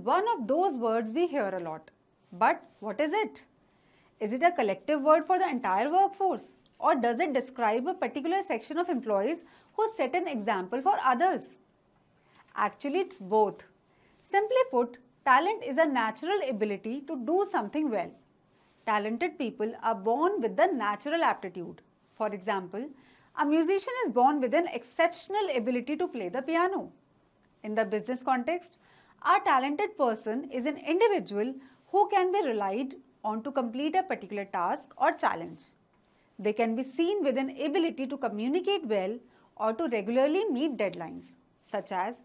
one of those words we hear a lot. But what is it? Is it a collective word for the entire workforce? Or does it describe a particular section of employees who set an example for others? Actually, it's both. Simply put, talent is a natural ability to do something well. Talented people are born with the natural aptitude. For example, a musician is born with an exceptional ability to play the piano. In the business context, a talented person is an individual who can be relied on to complete a particular task or challenge. They can be seen with an ability to communicate well or to regularly meet deadlines, such as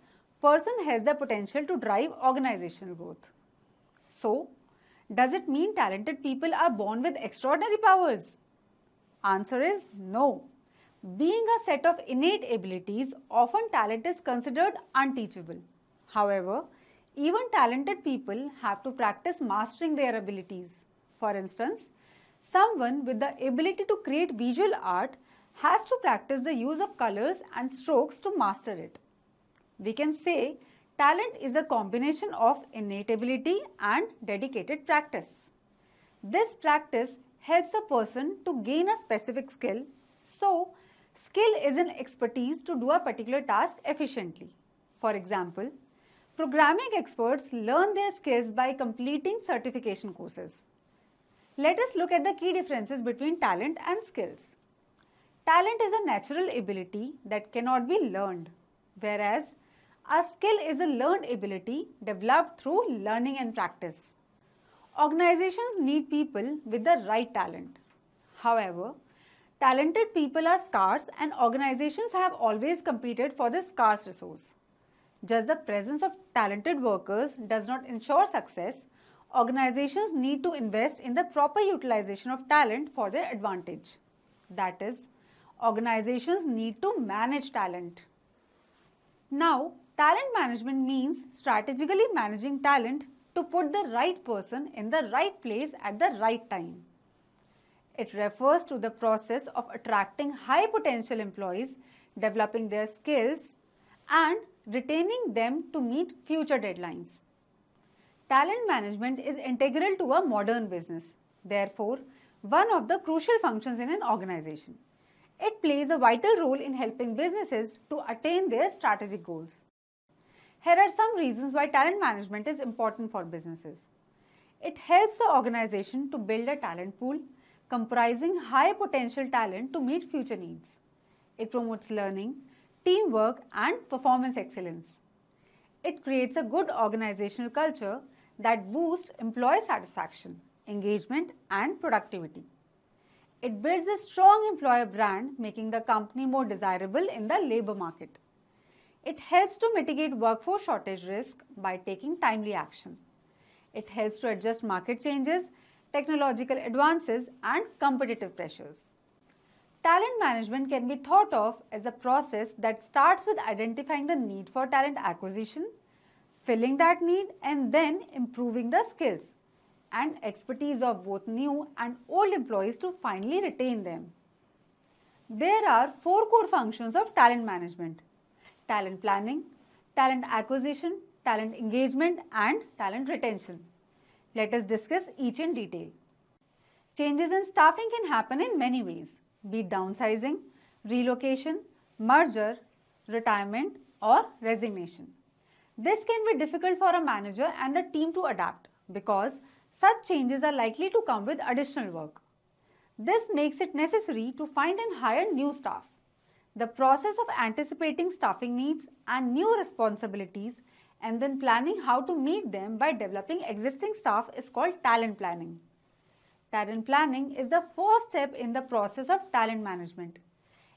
person has the potential to drive organizational growth. So, does it mean talented people are born with extraordinary powers? Answer is no. Being a set of innate abilities, often talent is considered unteachable. However, even talented people have to practice mastering their abilities. For instance, someone with the ability to create visual art has to practice the use of colors and strokes to master it. We can say talent is a combination of innate ability and dedicated practice. This practice helps a person to gain a specific skill. So, skill is an expertise to do a particular task efficiently. For example, programming experts learn their skills by completing certification courses. Let us look at the key differences between talent and skills. Talent is a natural ability that cannot be learned, whereas a skill is a learned ability developed through learning and practice. Organizations need people with the right talent. However, talented people are scarce and organizations have always competed for this scarce resource. Just the presence of talented workers does not ensure success. Organizations need to invest in the proper utilization of talent for their advantage. That is, organizations need to manage talent. Now, talent management means strategically managing talent to put the right person in the right place at the right time. It refers to the process of attracting high potential employees, developing their skills, and retaining them to meet future deadlines. Talent management is integral to a modern business, therefore, one of the crucial functions in an organization. It plays a vital role in helping businesses to attain their strategic goals. Here are some reasons why talent management is important for businesses. It helps the organization to build a talent pool comprising high potential talent to meet future needs. It promotes learning, teamwork, and performance excellence. It creates a good organizational culture that boosts employee satisfaction, engagement, and productivity. It builds a strong employer brand, making the company more desirable in the labor market. It helps to mitigate workforce shortage risk by taking timely action. It helps to adjust market changes, technological advances, and competitive pressures. Talent management can be thought of as a process that starts with identifying the need for talent acquisition, filling that need, and then improving the skills and expertise of both new and old employees to finally retain them. There are 4 core functions of talent management: talent planning, talent acquisition, talent engagement, and talent retention. Let us discuss each in detail. Changes in staffing can happen in many ways, be it downsizing, relocation, merger, retirement, or resignation. This can be difficult for a manager and the team to adapt because such changes are likely to come with additional work. This makes it necessary to find and hire new staff. The process of anticipating staffing needs and new responsibilities and then planning how to meet them by developing existing staff is called talent planning. Talent planning is the first step in the process of talent management.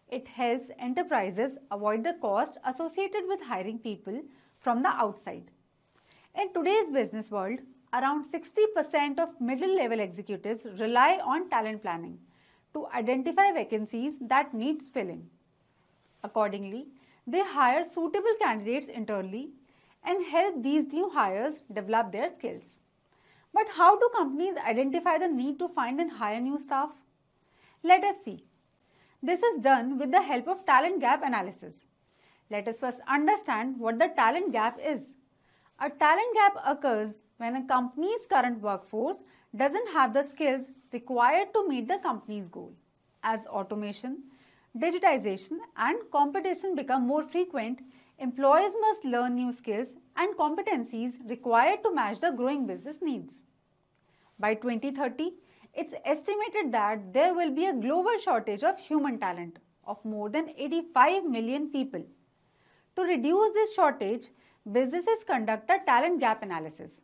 It helps enterprises avoid the cost associated with hiring people from the outside. In today's business world, around 60% of middle-level executives rely on talent planning to identify vacancies that need filling. Accordingly, they hire suitable candidates internally and help these new hires develop their skills. But how do companies identify the need to find and hire new staff? Let us see. This is done with the help of talent gap analysis. Let us first understand what the talent gap is. A talent gap occurs when a company's current workforce doesn't have the skills required to meet the company's goal. As automation, digitization, and competition become more frequent, employees must learn new skills and competencies required to match the growing business needs. By 2030, it's estimated that there will be a global shortage of human talent of more than 85 million people. To reduce this shortage, businesses conduct a talent gap analysis.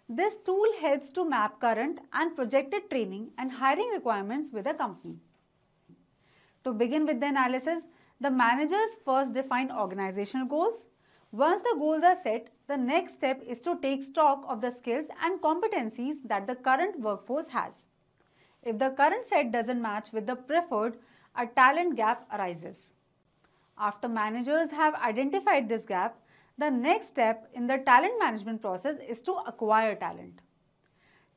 This tool helps to map current and projected training and hiring requirements with a company. To begin with the analysis, the managers first define organizational goals. Once the goals are set, the next step is to take stock of the skills and competencies that the current workforce has. If the current set doesn't match with the preferred, a talent gap arises. After managers have identified this gap, the next step in the talent management process is to acquire talent.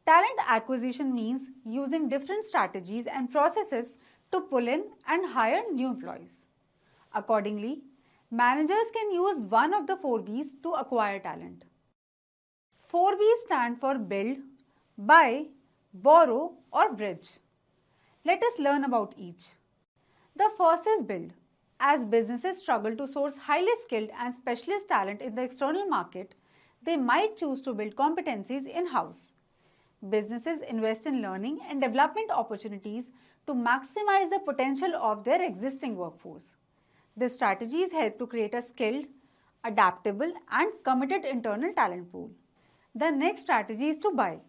Talent acquisition means using different strategies and processes to pull in and hire new employees. Accordingly, managers can use one of the 4 B's to acquire talent. 4 B's stand for build, buy, borrow, or bridge. Let us learn about each. The first is build. As businesses struggle to source highly skilled and specialist talent in the external market, they might choose to build competencies in-house. Businesses invest in learning and development opportunities to maximize the potential of their existing workforce. These strategies help to create a skilled, adaptable, and committed internal talent pool. The next strategy is to buy.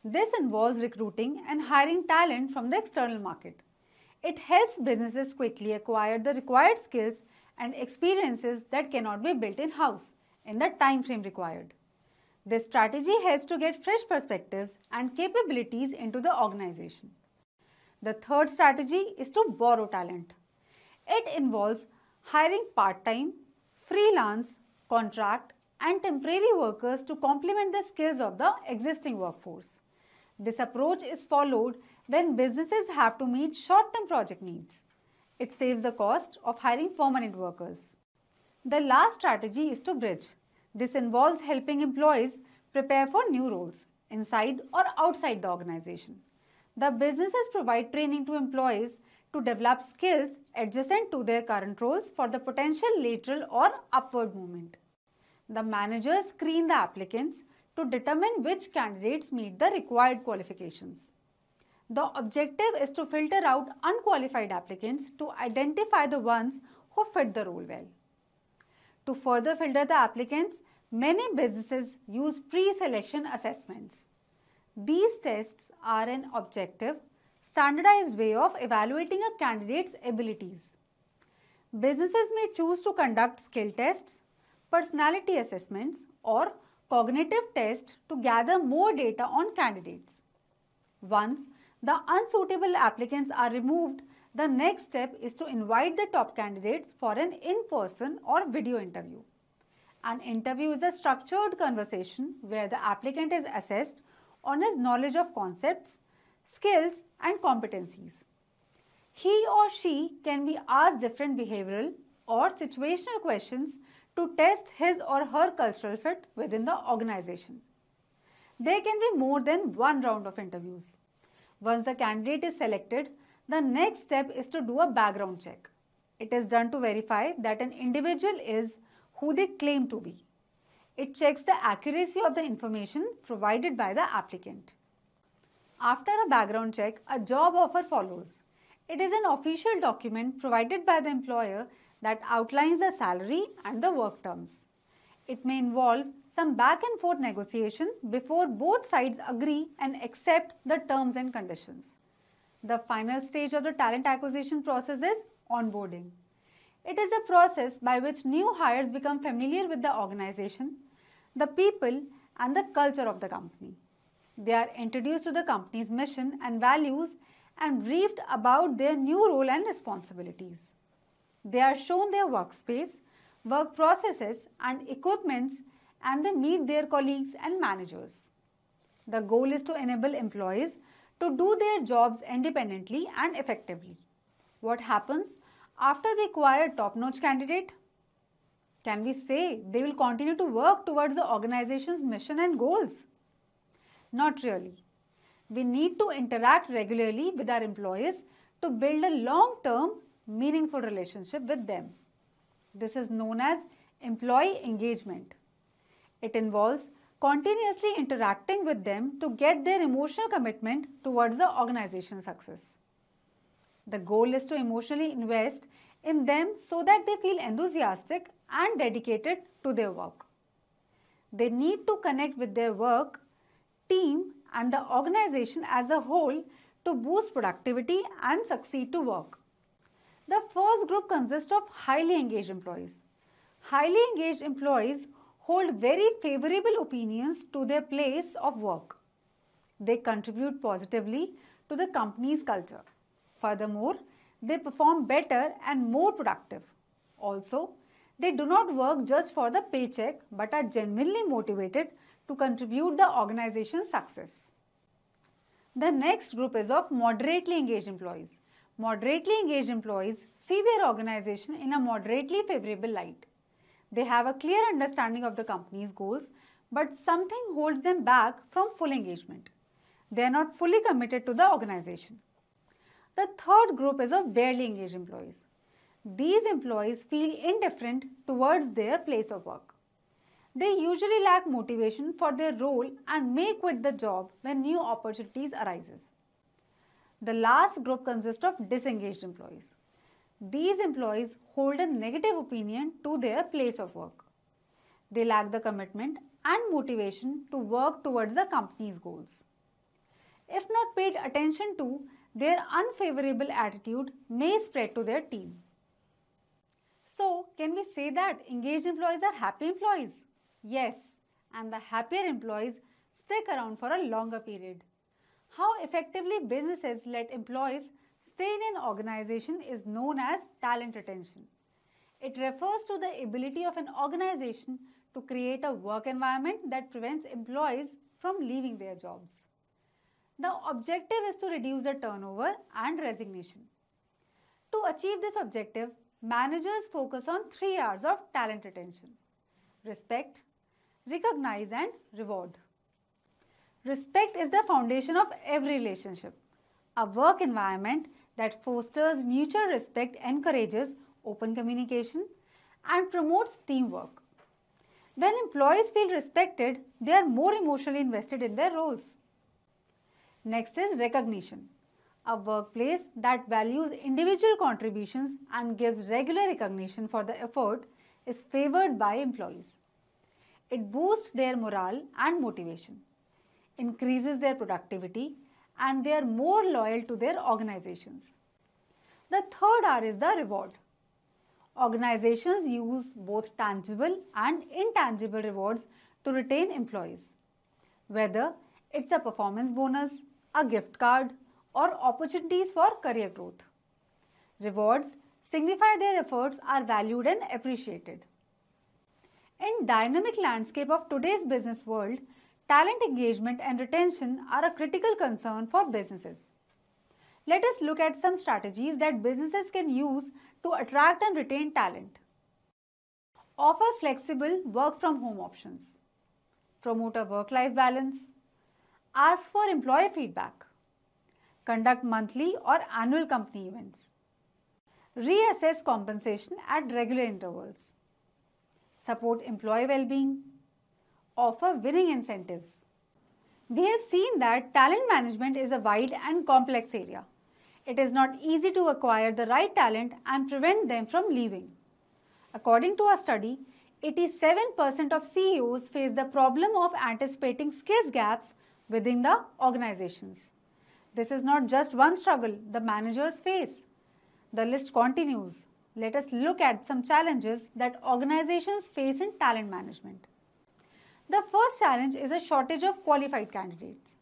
This involves recruiting and hiring talent from the external market. It helps businesses quickly acquire the required skills and experiences that cannot be built in-house in the time frame required. This strategy helps to get fresh perspectives and capabilities into the organization. The third strategy is to borrow talent. It involves hiring part-time, freelance, contract, and temporary workers to complement the skills of the existing workforce. This approach is followed when businesses have to meet short-term project needs. It saves the cost of hiring permanent workers. The last strategy is to bridge. This involves helping employees prepare for new roles inside or outside the organization. The businesses provide training to employees to develop skills adjacent to their current roles for the potential lateral or upward movement. The managers screen the applicants to determine which candidates meet the required qualifications. The objective is to filter out unqualified applicants to identify the ones who fit the role well. To further filter the applicants, many businesses use pre-selection assessments. These tests are an objective, standardized way of evaluating a candidate's abilities. Businesses may choose to conduct skill tests, personality assessments, or cognitive tests to gather more data on candidates. Once the unsuitable applicants are removed, the next step is to invite the top candidates for an in-person or video interview. An interview is a structured conversation where the applicant is assessed on his knowledge of concepts, skills, and competencies. He or she can be asked different behavioral or situational questions to test his or her cultural fit within the organization. There can be more than one round of interviews. Once the candidate is selected, the next step is to do a background check. It is done to verify that an individual is who they claim to be. It checks the accuracy of the information provided by the applicant. After a background check, a job offer follows. It is an official document provided by the employer that outlines the salary and the work terms. It may involve some back and forth negotiation before both sides agree and accept the terms and conditions. The final stage of the talent acquisition process is onboarding. It is a process by which new hires become familiar with the organization, the people, and the culture of the company. They are introduced to the company's mission and values and briefed about their new role and responsibilities. They are shown their workspace, work processes, and equipments, and they meet their colleagues and managers. The goal is to enable employees to do their jobs independently and effectively. What happens after we acquire a top-notch candidate? Can we say they will continue to work towards the organization's mission and goals? Not really. We need to interact regularly with our employees to build a long-term, meaningful relationship with them. This is known as employee engagement. It involves continuously interacting with them to get their emotional commitment towards the organization's success. The goal is to emotionally invest in them so that they feel enthusiastic and dedicated to their work. They need to connect with their work, team, and the organization as a whole to boost productivity and succeed to work. The first group consists of highly engaged employees. Highly engaged employees hold very favorable opinions to their place of work. They contribute positively to the company's culture. Furthermore, they perform better and more productive. Also, they do not work just for the paycheck but are genuinely motivated to contribute the organization's success. The next group is of moderately engaged employees. Moderately engaged employees see their organization in a moderately favorable light. They have a clear understanding of the company's goals, but something holds them back from full engagement. They are not fully committed to the organization. The third group is of barely engaged employees. These employees feel indifferent towards their place of work. They usually lack motivation for their role and may quit the job when new opportunities arises. The last group consists of disengaged employees. These employees hold a negative opinion to their place of work. They lack the commitment and motivation to work towards the company's goals. If not paid attention to, their unfavorable attitude may spread to their team. So, can we say that engaged employees are happy employees? Yes, and the happier employees stick around for a longer period. How effectively businesses let employees stay in an organization is known as talent retention. It refers to the ability of an organization to create a work environment that prevents employees from leaving their jobs. The objective is to reduce the turnover and resignation. To achieve this objective, managers focus on 3 R's of talent retention: respect, recognize, and reward. Respect is the foundation of every relationship. A work environment that fosters mutual respect encourages open communication and promotes teamwork. When employees feel respected, they are more emotionally invested in their roles. Next is recognition. A workplace that values individual contributions and gives regular recognition for the effort is favored by employees. It boosts their morale and motivation, increases their productivity, and they are more loyal to their organizations. The third R is the reward. Organizations use both tangible and intangible rewards to retain employees, whether it's a performance bonus, a gift card, or opportunities for career growth. Rewards signify their efforts are valued and appreciated. In dynamic landscape of today's business world, talent engagement and retention are a critical concern for businesses. Let us look at some strategies that businesses can use to attract and retain talent. Offer flexible work from home options. Promote a work-life balance. Ask for employee feedback. Conduct monthly or annual company events. Reassess compensation at regular intervals. Support employee well-being. Offer winning incentives. We have seen that talent management is a wide and complex area. It is not easy to acquire the right talent and prevent them from leaving. According to a study, 87% of CEOs face the problem of anticipating skills gaps within the organizations. This is not just one struggle the managers face. The list continues. Let us look at some challenges that organizations face in talent management. The first challenge is a shortage of qualified candidates.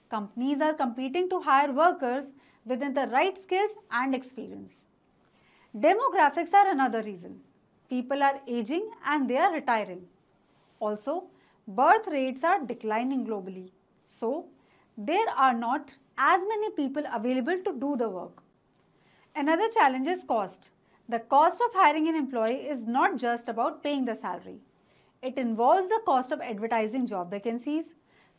Companies are competing to hire workers within the right skills and experience. Demographics are another reason. People are aging and they are retiring. Also, birth rates are declining globally. So, there are not as many people available to do the work. Another challenge is cost. The cost of hiring an employee is not just about paying the salary. It involves the cost of advertising job vacancies,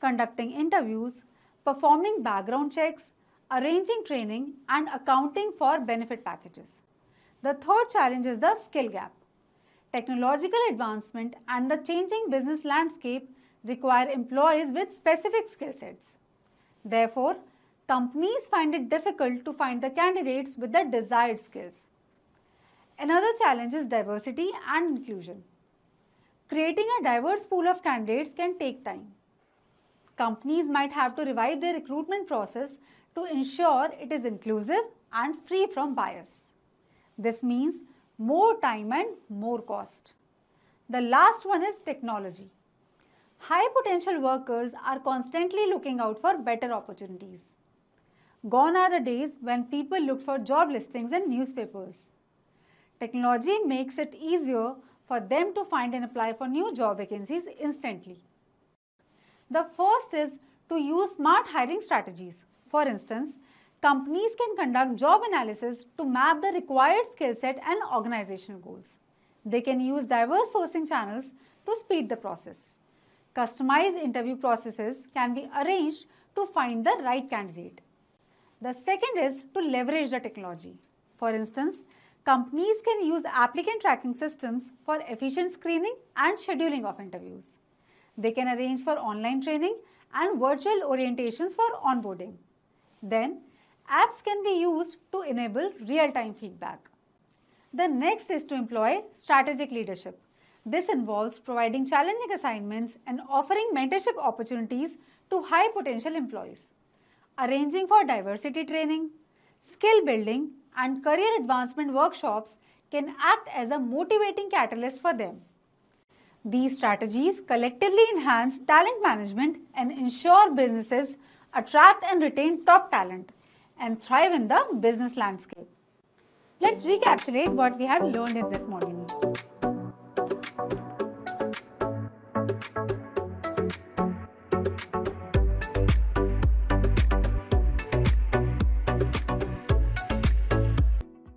conducting interviews, performing background checks, arranging training, and accounting for benefit packages. The third challenge is the skill gap. Technological advancement and the changing business landscape require employees with specific skill sets. Therefore, companies find it difficult to find the candidates with the desired skills. Another challenge is diversity and inclusion. Creating a diverse pool of candidates can take time. Companies might have to revise their recruitment process to ensure it is inclusive and free from bias. This means more time and more cost. The last one is technology. High potential workers are constantly looking out for better opportunities. Gone are the days when people looked for job listings in newspapers. Technology makes it easier for them to find and apply for new job vacancies instantly. The first is to use smart hiring strategies. For instance, companies can conduct job analysis to map the required skill set and organizational goals. They can use diverse sourcing channels to speed the process. Customized interview processes can be arranged to find the right candidate. The second is to leverage the technology. For instance, companies can use applicant tracking systems for efficient screening and scheduling of interviews. They can arrange for online training and virtual orientations for onboarding. Then, apps can be used to enable real-time feedback. The next is to employ strategic leadership. This involves providing challenging assignments and offering mentorship opportunities to high potential employees. Arranging for diversity training, skill building, and career advancement workshops can act as a motivating catalyst for them. These strategies collectively enhance talent management and ensure businesses attract and retain top talent and thrive in the business landscape. Let's recapitulate what we have learned in this module.